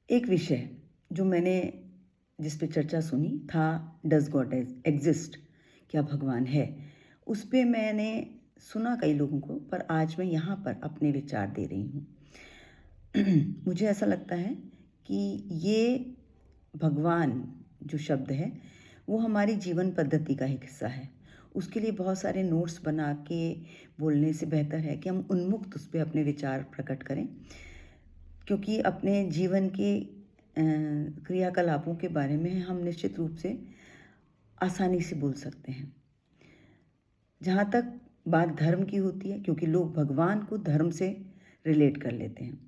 एक विषय जो मैंने जिस पे चर्चा सुनी था, डज़ गॉड एग्ज़िस्ट? क्या भगवान है? उस पे मैंने सुना कई लोगों को, पर आज मैं यहाँ पर अपने विचार दे रही हूँ। मुझे ऐसा लगता है कि ये भगवान जो शब्द है, वो हमारी जीवन पद्धति का एक हिस्सा है। उसके लिए बहुत सारे नोट्स बना के बोलने से बेहतर है कि हम उन्मुक्त उस पे अपने विचार प्रकट करें, क्योंकि अपने जीवन के क्रियाकलापों के बारे में हम निश्चित रूप से आसानी से बोल सकते हैं। जहाँ तक बात धर्म की होती है, क्योंकि लोग भगवान को धर्म से रिलेट कर लेते हैं,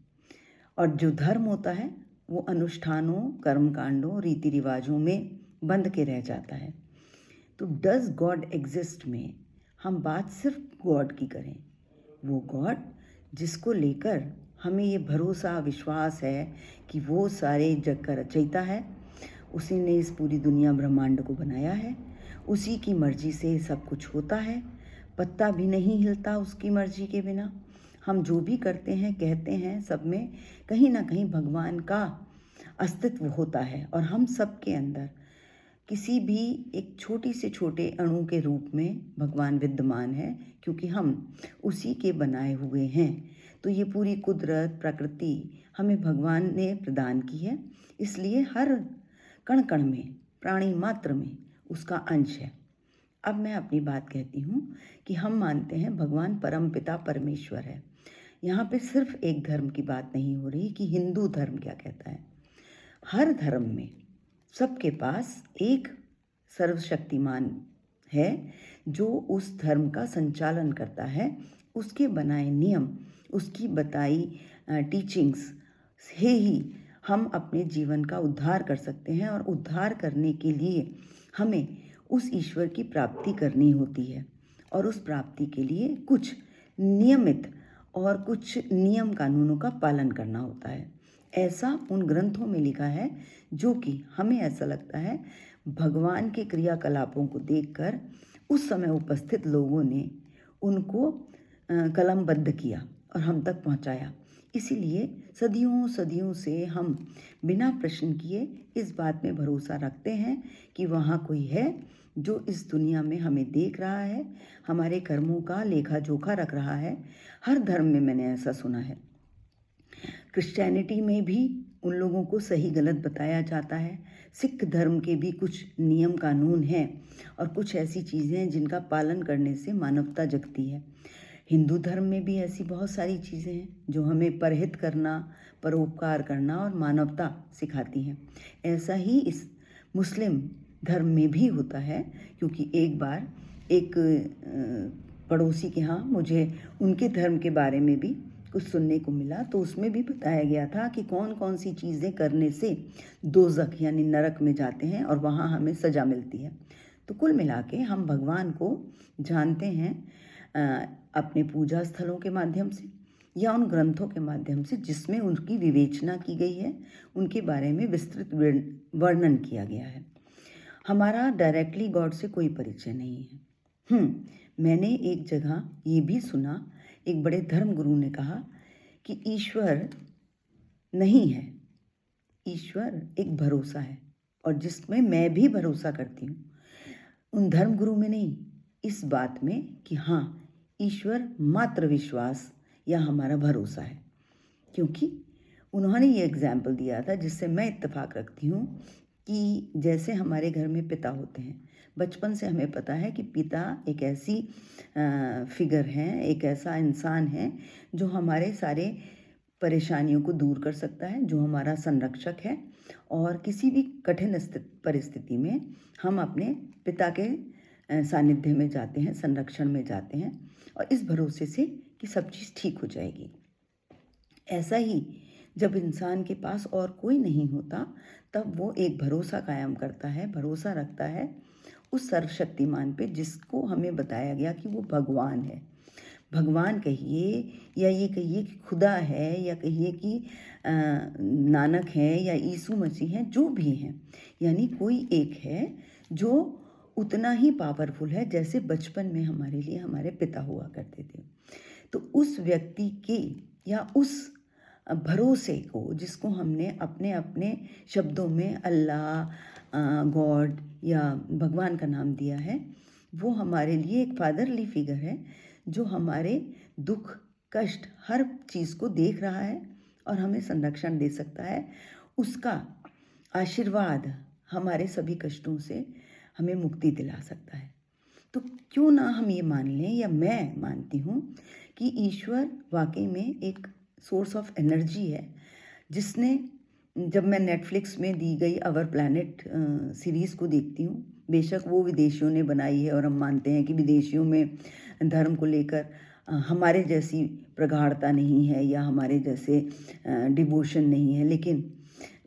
और जो धर्म होता है वो अनुष्ठानों, कर्मकांडों, रीति रिवाजों में बंध के रह जाता है। तो डज़ गॉड एग्जिस्ट में हम बात सिर्फ गॉड की करें, वो गॉड जिसको लेकर हमें ये भरोसा विश्वास है कि वो सारे जग का रचयिता है, उसी ने इस पूरी दुनिया ब्रह्मांड को बनाया है, उसी की मर्जी से सब कुछ होता है, पत्ता भी नहीं हिलता उसकी मर्जी के बिना। हम जो भी करते हैं कहते हैं, सब में कहीं ना कहीं भगवान का अस्तित्व होता है, और हम सब के अंदर किसी भी एक छोटी से छोटे अणु के रूप में भगवान विद्यमान है, क्योंकि हम उसी के बनाए हुए हैं। तो ये पूरी कुदरत प्रकृति हमें भगवान ने प्रदान की है, इसलिए हर कण कण में, प्राणी मात्र में उसका अंश है। अब मैं अपनी बात कहती हूँ कि हम मानते हैं भगवान परमपिता परमेश्वर है। यहाँ पे सिर्फ एक धर्म की बात नहीं हो रही कि हिंदू धर्म क्या कहता है। हर धर्म में सबके पास एक सर्वशक्तिमान है जो उस धर्म का संचालन करता है। उसके बनाए नियम, उसकी बताई टीचिंग्स से ही हम अपने जीवन का उद्धार कर सकते हैं, और उद्धार करने के लिए हमें उस ईश्वर की प्राप्ति करनी होती है, और उस प्राप्ति के लिए कुछ नियमित और कुछ नियम कानूनों का पालन करना होता है। ऐसा उन ग्रंथों में लिखा है जो कि हमें ऐसा लगता है भगवान के क्रियाकलापों को देखकर उस समय उपस्थित लोगों ने उनको कलमबद्ध किया और हम तक पहुंचाया। इसीलिए सदियों सदियों से हम बिना प्रश्न किए इस बात में भरोसा रखते हैं कि वहाँ कोई है जो इस दुनिया में हमें देख रहा है, हमारे कर्मों का लेखा जोखा रख रहा है। हर धर्म में मैंने ऐसा सुना है। क्रिश्चियनिटी में भी उन लोगों को सही गलत बताया जाता है। सिख धर्म के भी कुछ नियम कानून हैं, और कुछ ऐसी चीज़ें हैं जिनका पालन करने से मानवता जगती है। हिंदू धर्म में भी ऐसी बहुत सारी चीज़ें हैं जो हमें परहित करना, परोपकार करना और मानवता सिखाती हैं। ऐसा ही इस मुस्लिम धर्म में भी होता है, क्योंकि एक बार एक पड़ोसी के यहाँ मुझे उनके धर्म के बारे में भी कुछ सुनने को मिला, तो उसमें भी बताया गया था कि कौन कौन सी चीज़ें करने से दोज़ख यानी नरक में जाते हैं और वहाँ हमें सज़ा मिलती है। तो कुल मिला के हम भगवान को जानते हैं अपने पूजा स्थलों के माध्यम से या उन ग्रंथों के माध्यम से जिसमें उनकी विवेचना की गई है, उनके बारे में विस्तृत वर्णन किया गया है। हमारा डायरेक्टली गॉड से कोई परिचय नहीं है। मैंने एक जगह ये भी सुना, एक बड़े धर्म गुरु ने कहा कि ईश्वर नहीं है, ईश्वर एक भरोसा है, और जिसमें मैं भी भरोसा करती हूँ। उन धर्म गुरु में नहीं, इस बात में कि हाँ, ईश्वर मात्र विश्वास या हमारा भरोसा है। क्योंकि उन्होंने ये एग्जाम्पल दिया था जिससे मैं इत्तेफाक रखती हूँ कि जैसे हमारे घर में पिता होते हैं, बचपन से हमें पता है कि पिता एक ऐसी फिगर हैं, एक ऐसा इंसान है जो हमारे सारे परेशानियों को दूर कर सकता है, जो हमारा संरक्षक है, और किसी भी कठिन परिस्थिति में हम अपने पिता के सानिध्य में जाते हैं, संरक्षण में जाते हैं, और इस भरोसे से कि सब चीज़ ठीक हो जाएगी। ऐसा ही जब इंसान के पास और कोई नहीं होता, तब वो एक भरोसा कायम करता है, भरोसा रखता है उस सर्वशक्तिमान पे जिसको हमें बताया गया कि वो भगवान है। भगवान कहिए या ये कहिए कि खुदा है, या कहिए कि नानक है या यीशु मसीह हैं, जो भी हैं, यानी कोई एक है जो उतना ही पावरफुल है जैसे बचपन में हमारे लिए हमारे पिता हुआ करते थे। तो उस व्यक्ति के या उस भरोसे को, जिसको हमने अपने अपने शब्दों में अल्लाह, गॉड या भगवान का नाम दिया है, वो हमारे लिए एक फादरली फिगर है जो हमारे दुख, कष्ट, हर चीज़ को देख रहा है और हमें संरक्षण दे सकता है। उसका आशीर्वाद हमारे सभी कष्टों से हमें मुक्ति दिला सकता है। तो क्यों ना हम ये मान लें, या मैं मानती हूँ कि ईश्वर वाकई में एक सोर्स ऑफ एनर्जी है, जिसने, जब मैं नेटफ्लिक्स में दी गई आवर प्लैनेट सीरीज़ को देखती हूँ, बेशक वो विदेशियों ने बनाई है और हम मानते हैं कि विदेशियों में धर्म को लेकर हमारे जैसी प्रगाढ़ता नहीं है या हमारे जैसे डिवोशन नहीं है, लेकिन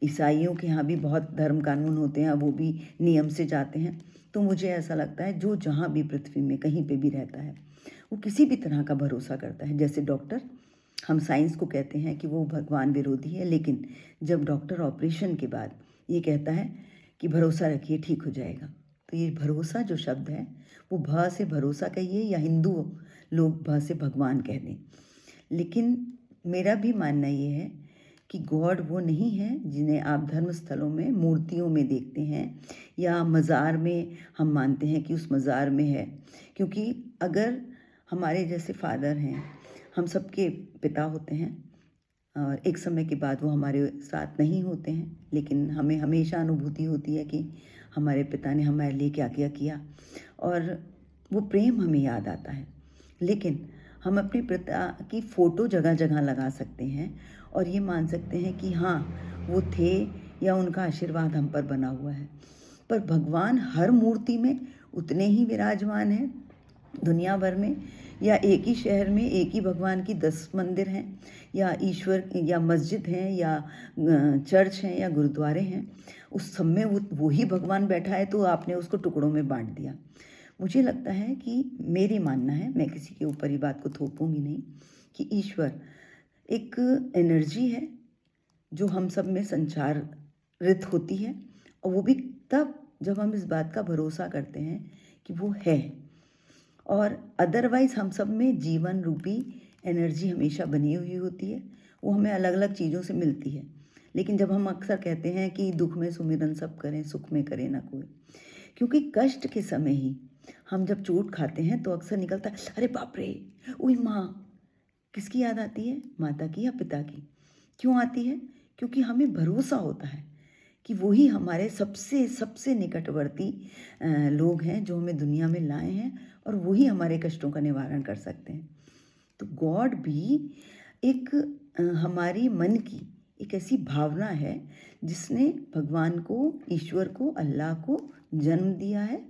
ईसाइयों के यहाँ भी बहुत धर्म कानून होते हैं, वो भी नियम से जाते हैं। तो मुझे ऐसा लगता है जो जहाँ भी पृथ्वी में कहीं पे भी रहता है, वो किसी भी तरह का भरोसा करता है। जैसे डॉक्टर, हम साइंस को कहते हैं कि वो भगवान विरोधी है, लेकिन जब डॉक्टर ऑपरेशन के बाद ये कहता है कि भरोसा रखिए ठीक हो जाएगा, तो ये भरोसा जो शब्द है वो भ से भरोसा कहिए या हिंदू लोग भ से भगवान कह दें। लेकिन मेरा भी मानना ये है कि गॉड वो नहीं है जिन्हें आप धर्म स्थलों में मूर्तियों में देखते हैं या मज़ार में हम मानते हैं कि उस मज़ार में है। क्योंकि अगर हमारे जैसे फादर हैं, हम सबके पिता होते हैं और एक समय के बाद वो हमारे साथ नहीं होते हैं, लेकिन हमें हमेशा अनुभूति होती है कि हमारे पिता ने हमारे लिए क्या क्या किया और वो प्रेम हमें याद आता है। लेकिन हम अपने पिता की फ़ोटो जगह जगह लगा सकते हैं और ये मान सकते हैं कि हाँ वो थे या उनका आशीर्वाद हम पर बना हुआ है। पर भगवान हर मूर्ति में उतने ही विराजमान हैं दुनिया भर में, या एक ही शहर में एक ही भगवान की 10 मंदिर हैं, या ईश्वर या मस्जिद हैं, या चर्च हैं, या गुरुद्वारे हैं, उस सब में वो ही भगवान बैठा है, तो आपने उसको टुकड़ों में बांट दिया। मुझे लगता है कि मेरी मानना है, मैं किसी के ऊपर ही बात को थोपूंगी नहीं, कि ईश्वर एक एनर्जी है जो हम सब में संचारित होती है, और वो भी तब जब हम इस बात का भरोसा करते हैं कि वो है। और अदरवाइज़ हम सब में जीवन रूपी एनर्जी हमेशा बनी हुई होती है, वो हमें अलग अलग चीज़ों से मिलती है। लेकिन जब हम अक्सर कहते हैं कि दुख में सुमिरन सब करें, सुख में करे ना कोई, क्योंकि कष्ट के समय ही हम जब चोट खाते हैं तो अक्सर निकलता है अरे बाप रे, ओई माँ। किसकी याद आती है? माता की या पिता की? क्यों आती है? क्योंकि हमें भरोसा होता है कि वही हमारे सबसे सबसे निकटवर्ती लोग हैं जो हमें दुनिया में लाए हैं, और वही हमारे कष्टों का निवारण कर सकते हैं। तो गॉड भी एक हमारी मन की एक ऐसी भावना है जिसने भगवान को, ईश्वर को, अल्लाह को जन्म दिया है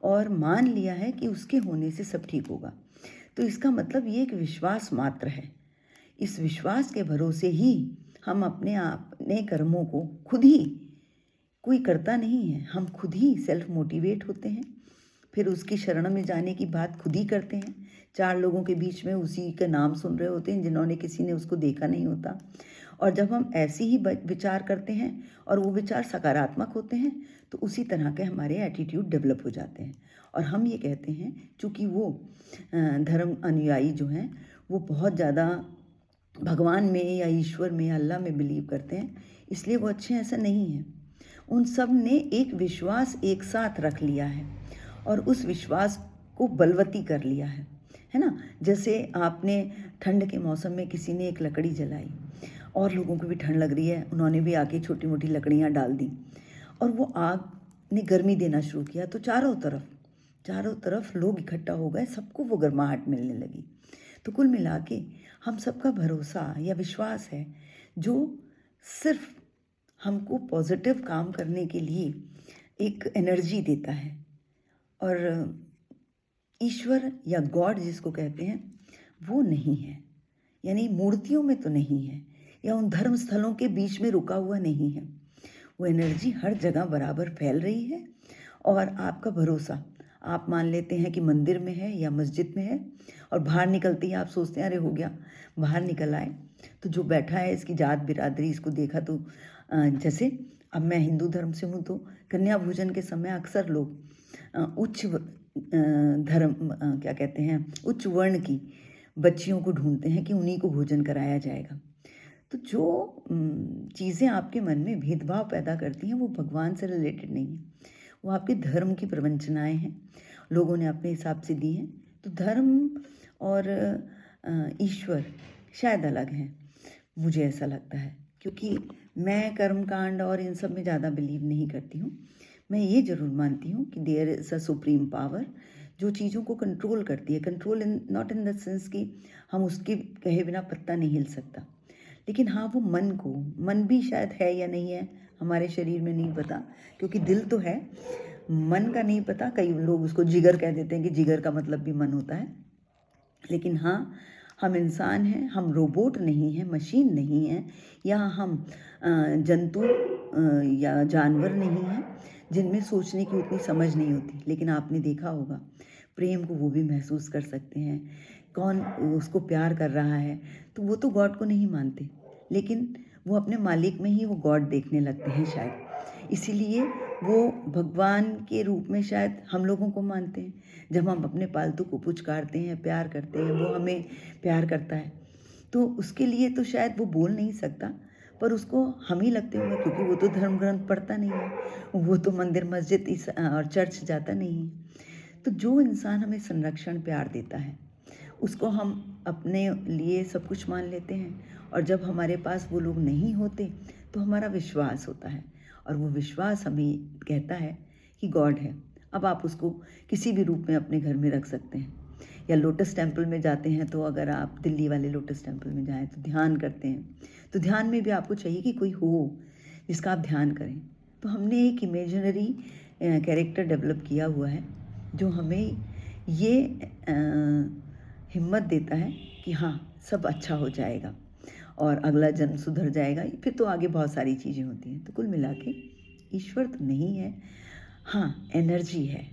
और मान लिया है कि उसके होने से सब ठीक होगा। तो इसका मतलब ये एक विश्वास मात्र है। इस विश्वास के भरोसे ही हम अपने कर्मों को खुद ही, कोई करता नहीं है, हम खुद ही सेल्फ मोटिवेट होते हैं, फिर उसकी शरण में जाने की बात खुद ही करते हैं। 4 लोगों के बीच में उसी का नाम सुन रहे होते हैं जिन्होंने किसी ने उसको देखा नहीं होता। और जब हम ऐसे ही विचार करते हैं और वो विचार सकारात्मक होते हैं, तो उसी तरह के हमारे एटीट्यूड डेवलप हो जाते हैं। और हम ये कहते हैं, चूँकि वो धर्म अनुयायी जो हैं वो बहुत ज़्यादा भगवान में या ईश्वर में या अल्लाह में बिलीव करते हैं, इसलिए वो अच्छे हैं, ऐसा नहीं है। उन सब ने एक विश्वास एक साथ रख लिया है और उस विश्वास को बलवती कर लिया है ना। जैसे आपने ठंड के मौसम में किसी ने एक लकड़ी जलाई और लोगों को भी ठंड लग रही है, उन्होंने भी आके छोटी मोटी लकड़ियाँ डाल दी और वो आग ने गर्मी देना शुरू किया, तो चारों तरफ लोग इकट्ठा हो गए, सबको वो गर्माहट मिलने लगी। तो कुल मिला के हम सबका भरोसा या विश्वास है जो सिर्फ हमको पॉजिटिव काम करने के लिए एक एनर्जी देता है। और ईश्वर या गॉड जिसको कहते हैं वो नहीं है, यानी मूर्तियों में तो नहीं है या उन धर्म स्थलों के बीच में रुका हुआ नहीं है। वो एनर्जी हर जगह बराबर फैल रही है और आपका भरोसा, आप मान लेते हैं कि मंदिर में है या मस्जिद में है, और बाहर निकलते ही आप सोचते हैं अरे हो गया, बाहर निकल आए तो जो बैठा है इसकी जात बिरादरी, इसको देखा तो जैसे अब मैं हिंदू धर्म से हूँ, तो कन्या भोजन के समय अक्सर लोग उच्च धर्म क्या कहते हैं, उच्च वर्ण की बच्चियों को ढूंढते हैं कि उन्हीं को भोजन कराया जाएगा। तो जो चीज़ें आपके मन में भेदभाव पैदा करती हैं वो भगवान से रिलेटेड नहीं है, वो आपके धर्म की प्रवंचनाएँ हैं, लोगों ने अपने हिसाब से दी हैं। तो धर्म और ईश्वर शायद अलग हैं, मुझे ऐसा लगता है, क्योंकि मैं कर्मकांड और इन सब में ज़्यादा बिलीव नहीं करती हूँ। मैं ये ज़रूर मानती हूँ कि there is a supreme power जो चीज़ों को कंट्रोल करती है। Control in not in the sense कि हम उसके कहे बिना पत्ता नहीं हिल सकता, लेकिन हाँ वो मन भी शायद है या नहीं है हमारे शरीर में नहीं पता, क्योंकि दिल तो है, मन का नहीं पता। कई लोग उसको जिगर कह देते हैं कि जिगर का मतलब भी मन होता है। लेकिन हाँ, हम इंसान हैं, हम रोबोट नहीं हैं, मशीन नहीं हैं, या हम जंतु या जानवर नहीं हैं जिनमें सोचने की उतनी समझ नहीं होती। लेकिन आपने देखा होगा प्रेम को वो भी महसूस कर सकते हैं, कौन उसको प्यार कर रहा है, तो वो तो गॉड को नहीं मानते, लेकिन वो अपने मालिक में ही वो गॉड देखने लगते हैं शायद। इसीलिए वो भगवान के रूप में शायद हम लोगों को मानते हैं। जब हम अपने पालतू को पुचकारते हैं, प्यार करते हैं, वो हमें प्यार करता है, तो उसके लिए तो शायद वो बोल नहीं सकता, पर उसको हम ही लगते होंगे, क्योंकि वो तो धर्म ग्रंथ पढ़ता नहीं है, वो तो मंदिर मस्जिद और चर्च जाता नहीं है। तो जो इंसान हमें संरक्षण प्यार देता है उसको हम अपने लिए सब कुछ मान लेते हैं, और जब हमारे पास वो लोग नहीं होते तो हमारा विश्वास होता है, और वो विश्वास हमें कहता है कि गॉड है। अब आप उसको किसी भी रूप में अपने घर में रख सकते हैं, या लोटस टेम्पल में जाते हैं, तो अगर आप दिल्ली वाले लोटस टेम्पल में जाएं तो ध्यान करते हैं, तो ध्यान में भी आपको चाहिए कि कोई हो जिसका आप ध्यान करें। तो हमने एक इमेजिनरी कैरेक्टर डेवलप किया हुआ है जो हमें ये हिम्मत देता है कि हाँ सब अच्छा हो जाएगा और अगला जन्म सुधर जाएगा। फिर तो आगे बहुत सारी चीज़ें होती हैं। तो कुल मिला के ईश्वर तो नहीं है, हाँ एनर्जी है,